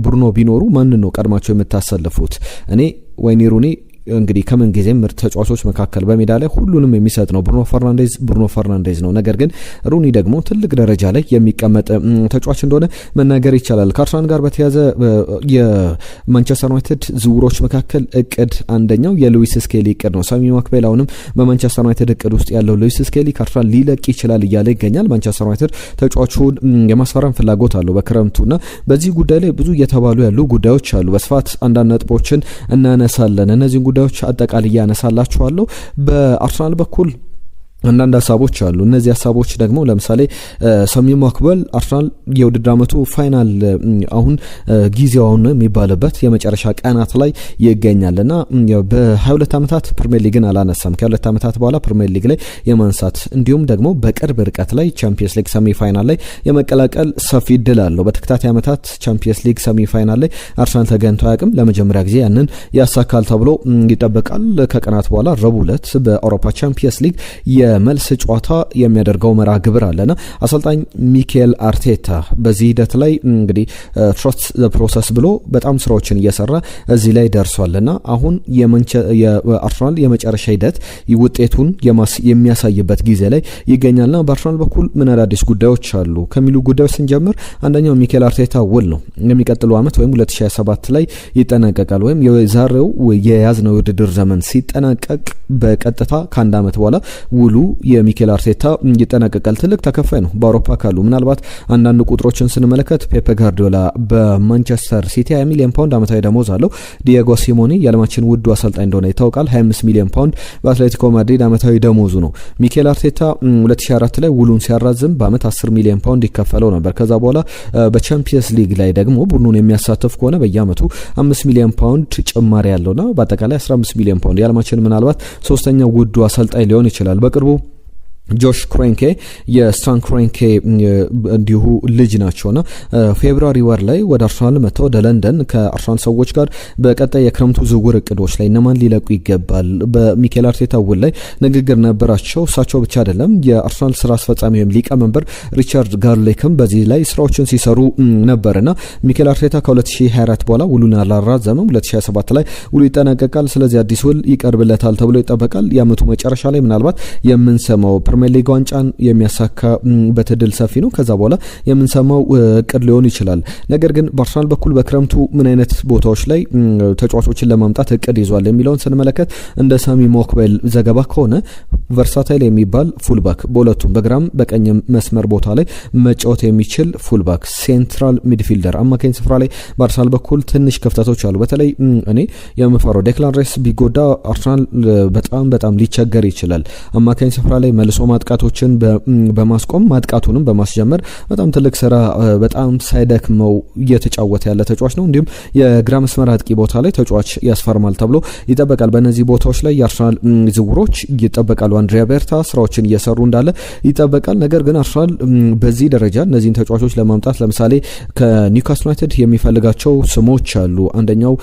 A: ብሩኖ ቢኖሩ ማን ነው ቀድማቸው የምታሰልፉት? እኔ ወይኒ ሩኒ እንግዲህ ከምን ጊዜም ምርጥ ተጫዋቾች መካከል በሜዳ ላይ ሁሉንም የሚሰጥ ነው። ብሩኖ ፈርናንዴዝ ነው። ነገር ግን ሩኒ ደግሞ ትልቅ ደረጃ ላይ የሚቀመጥ ተጫዋች እንደሆነ መናገር ይቻላል። ከአርሰናል ጋር በተያዘ የማንቸስተር ዩናይትድ ዝውውሮች መካከል እቅድ አንደኛው የሉዊስ ስኬሊ እቅድ ነው። ሳሚ ማክቤል አሁንም በማንቸስተር ዩናይትድ እቅድ ውስጥ ያለው ሉዊስ ስኬሊ ከአርሰናል ሊለቅ ይችላል እያለ ይገኛል። ማንቸስተር ዩናይትድ ተጫዋቹን የማስፈረም ፍላጎት አለው በክረምቱና በዚህ ጉዳይ ላይ ብዙ እየተባሉ ያሉ ጉዳዮች አሉ። በስፋት አንዳንድ ነጥቦችን እናነሳለን። እነዚህ ጉዳዮች አጠቃላይ ያነሳላችኋለሁ። በአርሰናል በኩል አንዳንድ ሀሳቦች አሉ። እነዚህ ሀሳቦች ደግሞ ለምሳሌ ሳሚ ማክቤል አርሰናል የውድድር ዓመቱ ፋይናል አሁን ጊዜውን የሚባልበት የመጨረሻ ቀናት ላይ ይገኛልና በ22 ዓመታት ፕሪሚየር ሊግን አላነሳም። ከ22 ዓመታት በኋላ ፕሪሚየር ሊግ ላይ የማንሳት እንዲሁም ደግሞ በቅርብ ርቀት ላይ ቻምፒየንስ ሊግ ሰሚ ፋይናል ላይ የመቀላቀል ሰፊ እድል አለው። በተከታታይ ዓመታት ቻምፒየንስ ሊግ ሰሚ ፋይናል ላይ አርሰናል ተገኝቶ አያውቅም። ለመጀመሪያ ጊዜ ያንን ያሳካል ተብሎ ይጠበቃል። ከቀናት በኋላ ረቡዕ ዕለት በአውሮፓ ቻምፒየንስ ሊግ የመልስ ጨዋታ የሚያደርገው መርሃ ግብር አለና አሰልጣኝ ሚኬል አርቴታ በዚህ ሂደት ላይ እንግዲህ ትረስት ዘ ፕሮሰስ ብሎ በጣም ስራዎችን እየሰራ እዚህ ላይ ደርሷልና አሁን የአርሰናል የመጨረሻ ሂደት ውጤቱን የሚያሳይበት ጊዜ ላይ ይገኛልና በአርሰናል በኩል ምን አዳዲስ ጉዳዮች አሉ ከሚሉ ጉዳዮች ስንጀምር አንደኛው ሚኬል አርቴታ ውል ነው። የሚቀጥለው ዓመት ወይም 2027 ላይ ይጠናቀቃል። ወይም የዛሬው የያዝነው የውድድር ዘመን ሲጠናቀቅ በቀጥታ ከአንድ ዓመት በኋላ ውሉ የሚኬል አርቴታ ይጠናቀቃል። ትልቅ ተከፋይ ነው በአውሮፓ ካሉ። ምናልባት አንዳንድ ቁጥሮችን ስንመለከት ፔፕ ጋርዲዮላ በማንቸስተር ሲቲ 20 ሚሊዮን ፓውንድ ዓመታዊ ደሞዝ አለው። ዲየጎ ሲሞኔ የዓለማችን ውዱ አሰልጣኝ እንደሆነ ይታወቃል። 25 ሚሊዮን ፓውንድ በአትሌቲኮ ማድሪድ ዓመታዊ ደሞዙ ነው። ሚኬል አርቴታ 2004 ላይ ውሉን ሲያራዝም በአመት 10 ሚሊዮን ፓውንድ ይከፈለው ነበር። ከዛ በኋላ በቻምፒየንስ ሊግ ላይ ደግሞ ቡድኑን የሚያሳትፍ ከሆነ በየአመቱ 5 ሚሊዮን ፓውንድ ጭማሪ ያለውና በአጠቃላይ 15 ሚሊዮን ፓውንድ የዓለማችን ምናልባት ሶስተኛው ውዱ አሰልጣኝ ሊሆን ይችላል። በቅርቡ ጆሽ ክሮንኬ የስታን ክሮንኬ እንዲሁ ልጅ ናቸውና ፌብሩዋሪ ወር ላይ ወደ አርሰናል መጥተው ወደ ለንደን ከአርሰናል ሰዎች ጋር በቀጣይ የክረምቱ ዝውውር እቅዶች ላይ እነማን ሊለቁ ይገባል በሚኬል አርቴታ ውል ላይ ንግግር ነበራቸው። እሳቸው ብቻ አይደለም የአርሰናል ስራ አስፈጻሚ ወይም ሊቀመንበር ሪቻርድ ጋርሌክም በዚህ ላይ ስራዎችን ሲሰሩ ነበርና ሚኬል አርቴታ ከ2024 በኋላ ውሉን አላራዘመም። 2027 ላይ ውሉ ይጠናቀቃል። ስለዚህ አዲስ ውል ይቀርብለታል ተብሎ ይጠበቃል። የአመቱ መጨረሻ ላይ ምናልባት የምንሰማው ፕሪሚየር ሊግ ዋንጫን የሚያሳካበት እድል ሰፊ ነው። ከዛ በኋላ የምንሰማው እቅድ ሊሆን ይችላል። ነገር ግን በአርሰናል በኩል በክረምቱ ምን አይነት ቦታዎች ላይ ተጫዋቾችን ለማምጣት እቅድ ይዟል የሚለውን ስንመለከት እንደ ሳሚ ማክቤል ዘገባ ከሆነ ቨርሳታይል የሚባል ፉልባክ በሁለቱም በግራም በቀኝም መስመር ቦታ ላይ መጫወት የሚችል ፉልባክ፣ ሴንትራል ሚድፊልደር፣ አማካኝ ስፍራ ላይ በአርሰናል በኩል ትንሽ ክፍተቶች አሉ። በተለይ እኔ የምፈራው ዴክላን ራይስ ቢጎዳ አርሰናል በጣም ሊቸገር ይችላል። አማካኝ ስፍራ ላይ መልሶ ማጥቃቶችን በማስቆም ማጥቃቱንም በማስጀመር በጣም ትልቅ ስራ በጣም ሳይደክመው እየተጫወተ ያለ ተጫዋች ነው። እንዲሁም የግራ መስመር አጥቂ ቦታ ላይ ተጫዋች ያስፈርማል ተብሎ ይጠበቃል። በእነዚህ ቦታዎች ላይ የአርሰናል ዝውውሮች ይጠበቃሉ። አንድሪያ ቤርታ ስራዎችን እየሰሩ እንዳለ ይጠበቃል። ነገር ግን አርሰናል በዚህ ደረጃ እነዚህን ተጫዋቾች ለማምጣት ለምሳሌ ከኒውካስል ዩናይትድ የሚፈልጋቸው ስሞች አሉ። አንደኛው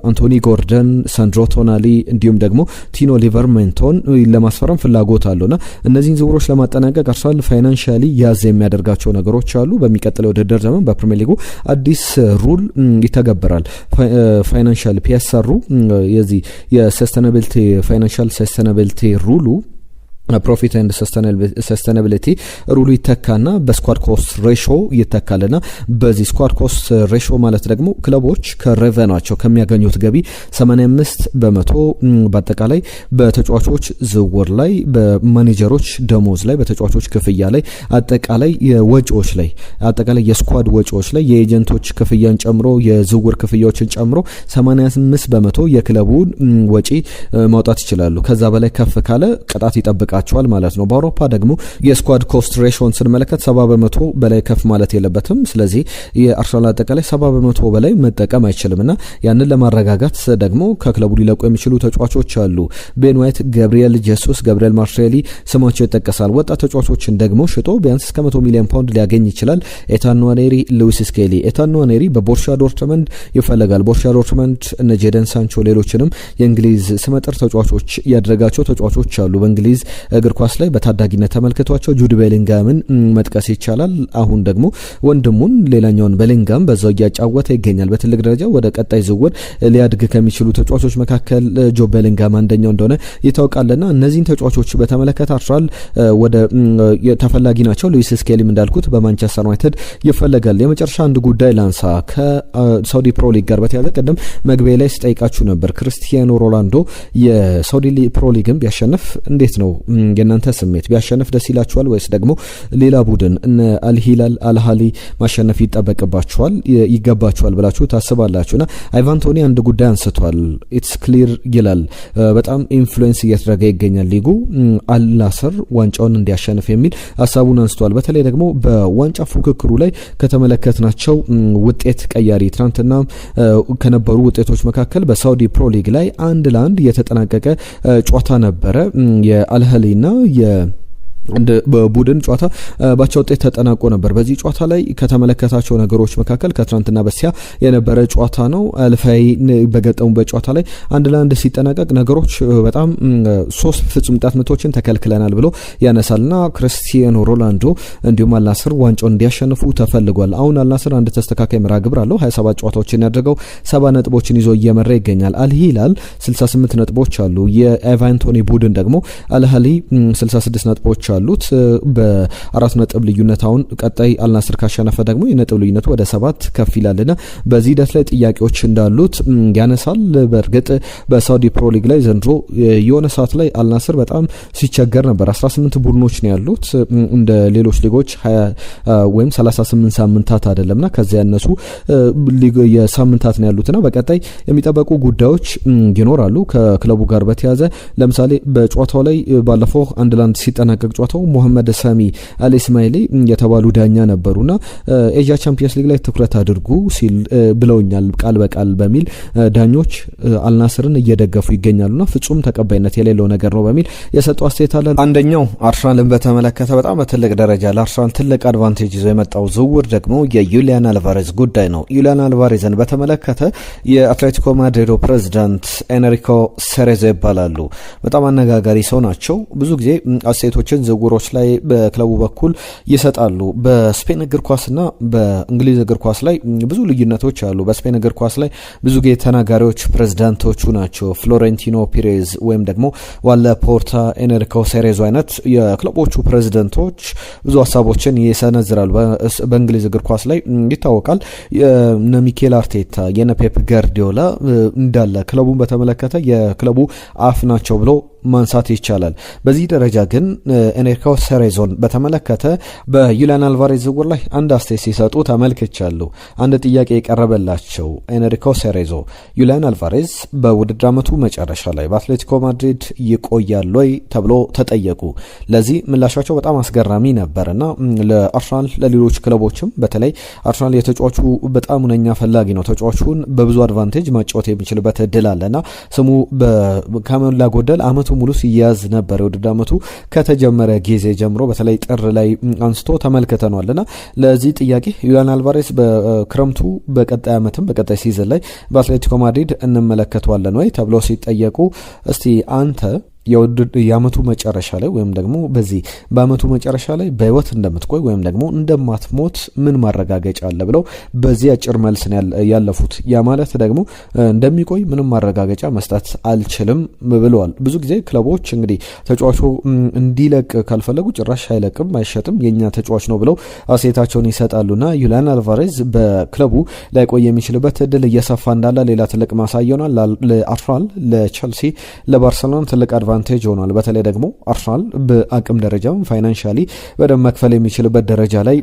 A: አንቶኒ ጎርደን፣ ሳንድሮ ቶናሊ እንዲሁም ደግሞ ቲኖ ሊቨርሜንቶን ለማስፈረም ፍላጎት አለውና እነዚህን ዝውውሮች ለማጠናቀቅ አርሰናል ፋይናንሻሊ ያዝ የሚያደርጋቸው ነገሮች አሉ። በሚቀጥለው ውድድር ዘመን በፕሪሚየር ሊጉ አዲስ ሩል ይተገበራል። ፋይናንሻል ፒኤስአር የዚህ የሰስተናቢሊቲ ፋይናንሻል ሰስተናቢሊቲ ሩሉ ፕሮፊት ኤንድ ሰስተናቢሊቲ ሩሉ ይተካና በስኳድ ኮስት ሬሾ ይተካልና በዚህ ስኳድ ኮስት ሬሾ ማለት ደግሞ ክለቦች ከሬቨናቸው ከሚያገኙት ገቢ 85% በአጠቃላይ በተጫዋቾች ዝውውር ላይ፣ በማኔጀሮች ደሞዝ ላይ፣ በተጫዋቾች ክፍያ ላይ፣ አጠቃላይ የወጪዎች ላይ፣ አጠቃላይ የስኳድ ወጪዎች ላይ የኤጀንቶች ክፍያን ጨምሮ የዝውውር ክፍያዎችን ጨምሮ 85% የክለቡን ወጪ ማውጣት ይችላሉ። ከዛ በላይ ከፍ ካለ ቅጣት ይጠብቃል ማለት ነው። በአውሮፓ ደግሞ የስኳድ ኮስት ሬሾን ስንመለከት 70% በላይ ከፍ ማለት የለበትም። ስለዚህ የአርሰናል አጠቃላይ 70% በላይ መጠቀም አይችልምና ያንን ለማረጋጋት ደግሞ ከክለቡ ሊለቁ የሚችሉ ተጫዋቾች አሉ። ቤን ዋይት፣ ገብርኤል ጄሱስ፣ ገብርኤል ማርሴሊ ስማቸው ይጠቀሳል። ወጣት ተጫዋቾችን ደግሞ ሽጦ ቢያንስ እስከ 100 ሚሊዮን ፓውንድ ሊያገኝ ይችላል። ኤታን ንዋኔሪ፣ ሉዊስ ስኬሊ። ኤታን ንዋኔሪ በቦሩሲያ ዶርትመንድ ይፈለጋል። ቦሩሲያ ዶርትመንድ እነ ጄደን ሳንቾ ሌሎችንም የእንግሊዝ ስመጥር ተጫዋቾች ያደረጋቸው ተጫዋቾች አሉ። በእንግሊዝ እግር ኳስ ላይ በታዳጊነት ተመልክቷቸው ጁድ ቤሊንጋምን መጥቀስ ይቻላል። አሁን ደግሞ ወንድሙን ሌላኛውን ቤሊንጋም በዛው እያጫወተ ይገኛል። በትልቅ ደረጃ ወደ ቀጣይ ዝውውር ሊያድግ ከሚችሉ ተጫዋቾች መካከል ጆ ቤሊንጋም አንደኛው እንደሆነ ይታወቃልና እነዚህን ተጫዋቾች በተመለከተ አርሰናል ወደ ተፈላጊ ናቸው። ሉዊስ ስኬሊም እንዳልኩት በማንቸስተር ዩናይትድ ይፈለጋል። የመጨረሻ አንድ ጉዳይ ላንሳ። ከሳውዲ ፕሮ ሊግ ጋር በተያያዘ ቀደም መግቢያ ላይ ስጠይቃችሁ ነበር። ክርስቲያኖ ሮናልዶ የሳውዲ ፕሮ ሊግን ቢያሸንፍ እንዴት ነው የእናንተ ስሜት? ቢያሸንፍ ደስ ይላችኋል ወይስ ደግሞ ሌላ ቡድን እነ አልሂላል አልሃሊ ማሸነፍ ይጠበቅባቸዋል ይገባቸዋል ብላችሁ ታስባላችሁና አይቫን ቶኒ አንድ ጉዳይ አንስቷል። ኢትስ ክሊር ይላል። በጣም ኢንፍሉዌንስ እየተደረገ ይገኛል ሊጉ አልናስር ዋንጫውን እንዲያሸንፍ የሚል ሀሳቡን አንስቷል። በተለይ ደግሞ በዋንጫ ፉክክሩ ላይ ከተመለከትናቸው ውጤት ቀያሪ ትናንትና ከነበሩ ውጤቶች መካከል በሳውዲ ፕሮ ሊግ ላይ 1-1 የተጠናቀቀ ጨዋታ ነበረ። የአልሃሊና በቡድን ጨዋታ ባቻ ውጤት ተጠናቆ ነበር። በዚህ ጨዋታ ላይ ከተመለከታቸው ነገሮች መካከል ከትናንትና በስቲያ የነበረ ጨዋታ ነው። አልፋይ በገጠሙበት ጨዋታ ላይ 1-1 ሲጠናቀቅ ነገሮች በጣም 3 ፍጹም ቅጣት ምቶችን ተከልክለናል ብሎ ያነሳልና ክርስቲያኖ ሮናልዶ እንዲሁም አልናስር ዋንጫውን እንዲያሸንፉ ተፈልጓል። አሁን አልናስር አንድ ተስተካካይ መርሃ ግብር አለው። 27 ጨዋታዎችን ያደረገው 70 ነጥቦችን ይዞ እየመራ ይገኛል። አልሂላል 68 ነጥቦች አሉ። የኤቫን ቶኒ ቡድን ደግሞ አልሃሊ 66 ነጥቦች አሉት። በ4 ነጥብ ልዩነት አሁን ቀጣይ አልናስር ካሸነፈ ደግሞ የነጥብ ልዩነቱ ወደ 7 ከፍ ይላልና በዚህ ሂደት ላይ ጥያቄዎች እንዳሉት ያነሳል። በእርግጥ በሳውዲ ፕሮ ሊግ ላይ ዘንድሮ የሆነ ሰዓት ላይ አልናስር በጣም ሲቸገር ነበር። 18 ቡድኖች ነው ያሉት። እንደ ሌሎች ሊጎች 20 ወይም 38 ሳምንታት አይደለምና ከዚያ ያነሱ የሳምንታት ነው ያሉትና በቀጣይ የሚጠበቁ ጉዳዮች ይኖራሉ ከክለቡ ጋር በተያያዘ። ለምሳሌ በጨዋታው ላይ ባለፈው 1-1 ሲጠናቀቅ ጨዋታው ሙሐመድ ሳሚ አልኢስማኤሊ የተባሉ ዳኛ ነበሩና ኤዥያ ቻምፒየንስ ሊግ ላይ ትኩረት አድርጉ ሲል ብለውኛል ቃል በቃል በሚል ዳኞች አልናስርን እየደገፉ ይገኛሉና ፍጹም ተቀባይነት የሌለው ነገር ነው በሚል የሰጠው አስተያየት አለ። አንደኛው አርሰናልን በተመለከተ በጣም በትልቅ ደረጃ ለአርሰናል ትልቅ አድቫንቴጅ ይዞ የመጣው ዝውውር ደግሞ የዩሊያን አልቫሬዝ ጉዳይ ነው። ዩሊያን አልቫሬዝን በተመለከተ የአትሌቲኮ ማድሪዶ ፕሬዝዳንት ኤንሪኮ ሴሬዞ ይባላሉ። በጣም አነጋጋሪ ሰው ናቸው። ብዙ ጊዜ አስተያየቶችን ዝውውሮች ላይ በክለቡ በኩል ይሰጣሉ። በስፔን እግር ኳስና በእንግሊዝ እግር ኳስ ላይ ብዙ ልዩነቶች አሉ። በስፔን እግር ኳስ ላይ ብዙ ጊዜ ተናጋሪዎች ፕሬዝዳንቶቹ ናቸው። ፍሎሬንቲኖ ፒሬዝ ወይም ደግሞ ዋለ ፖርታ፣ ኤንሪኮ ሴሬዞ አይነት የክለቦቹ ፕሬዝዳንቶች ብዙ ሀሳቦችን ይሰነዝራሉ። በእንግሊዝ እግር ኳስ ላይ ይታወቃል። የነ ሚኬል አርቴታ የነ ፔፕ ጋርዲዮላ እንዳለ ክለቡን በተመለከተ የክለቡ አፍ ናቸው ብሎ ማንሳት ይቻላል። በዚህ ደረጃ ግን ኤንሪኮ ሴሬዞን በተመለከተ በዩሊያን አልቫሬዝ ዝውውር ላይ አንድ አስተያየት ሲሰጡ ተመልክቻለሁ። አንድ ጥያቄ የቀረበላቸው ኤንሪኮ ሴሬዞ ዩሊያን አልቫሬዝ በውድድር ዓመቱ መጨረሻ ላይ በአትሌቲኮ ማድሪድ ይቆያል ወይ ተብሎ ተጠየቁ። ለዚህ ምላሻቸው በጣም አስገራሚ ነበርና ለአርሰናል ለሌሎች ክለቦችም በተለይ አርሰናል የተጫዋቹ በጣም ሁነኛ ፈላጊ ነው። ተጫዋቹን በብዙ አድቫንቴጅ ማጫወት የሚችልበት እድል አለና ስሙ ከሞላ ጎደል አመቱ ሙሉ ሲያዝ ነበር። የውድድር ዓመቱ ከተጀመረ ጊዜ ጀምሮ በተለይ ጥር ላይ አንስቶ ተመልክተናልና ለዚህ ጥያቄ ዩሊያን አልቫሬዝ በክረምቱ በቀጣይ ዓመትም በቀጣይ ሲዝን ላይ በአትሌቲኮ ማድሪድ እንመለከተዋለን ወይ ተብሎ ሲጠየቁ እስቲ አንተ የአመቱ መጨረሻ ላይ ወይም ደግሞ በዚህ በአመቱ መጨረሻ ላይ በህይወት እንደምትቆይ ወይም ደግሞ እንደማትሞት ምን ማረጋገጫ አለ ብለው በዚህ አጭር መልስ ያለፉት። ያ ማለት ደግሞ እንደሚቆይ ምንም ማረጋገጫ መስጠት አልችልም ብለዋል። ብዙ ጊዜ ክለቦች እንግዲህ ተጫዋቹ እንዲለቅ ካልፈለጉ ጭራሽ አይለቅም አይሸጥም የኛ ተጫዋች ነው ብለው አስተያየታቸውን ይሰጣሉና ዩሊያን አልቫሬዝ በክለቡ ላይ ቆይ የሚችልበት እድል እየሰፋ እንዳለ ሌላ ትልቅ ማሳያ ነው። ለአርሰናል፣ ለቼልሲ፣ ለባርሰሎና ትልቅ አድቫንቴጅ ሆኗል። በተለይ ደግሞ አርሰናል በአቅም ደረጃም ፋይናንሻሊ በደንብ መክፈል የሚችልበት ደረጃ ላይ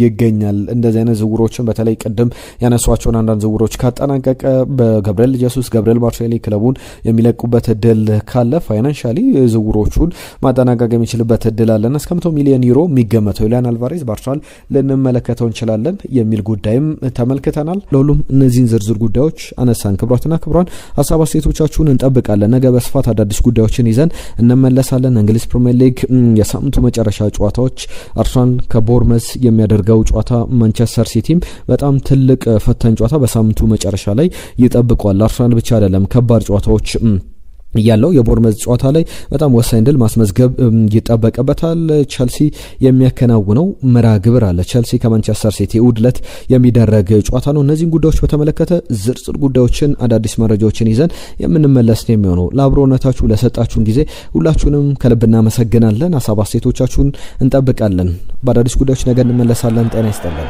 A: ይገኛል። እንደዚህ አይነት ዝውውሮችን በተለይ ቅድም ያነሷቸውን አንዳንድ ዝውውሮች ካጠናቀቀ በገብርኤል ጀሱስ፣ ገብርኤል ማርሴሊ ክለቡን የሚለቁበት እድል ካለ ፋይናንሻሊ ዝውውሮቹን ማጠናቀቅ የሚችልበት እድል አለና እስከ 100 ሚሊዮን ዩሮ የሚገመተው ዩሊያን አልቫሬዝ በአርሰናል ልንመለከተው እንችላለን የሚል ጉዳይም ተመልክተናል። ለሁሉም እነዚህን ዝርዝር ጉዳዮች አነሳን። ክቡራትና ክቡራን ሀሳብ አስተያየቶቻችሁን እንጠብቃለን። ነገ በስፋት አዳዲስ ጉዳዮችን ይዘን እንመለሳለን። እንግሊዝ ፕሪሚየር ሊግ የሳምንቱ መጨረሻ ጨዋታዎች አርሰናል ከቦርመስ የሚያደርገው ጨዋታ ማንቸስተር ሲቲም በጣም ትልቅ ፈታኝ ጨዋታ በሳምንቱ መጨረሻ ላይ ይጠብቋል። አርሰናል ብቻ አይደለም ከባድ ጨዋታዎች ያለው የቦርመዝ ጨዋታ ላይ በጣም ወሳኝ ድል ማስመዝገብ ይጠበቅበታል። ቼልሲ የሚያከናውነው መርሃ ግብር አለ። ቼልሲ ከማንቸስተር ሲቲ ውድለት የሚደረግ ጨዋታ ነው። እነዚህን ጉዳዮች በተመለከተ ዝርዝር ጉዳዮችን አዳዲስ መረጃዎችን ይዘን የምንመለስ ነው የሚሆነው። ለአብሮነታችሁ ለሰጣችሁን ጊዜ ሁላችሁንም ከልብ እናመሰግናለን። ሀሳብ አስተያየቶቻችሁን እንጠብቃለን። በአዳዲስ ጉዳዮች ነገ እንመለሳለን። ጤና ይስጥልን።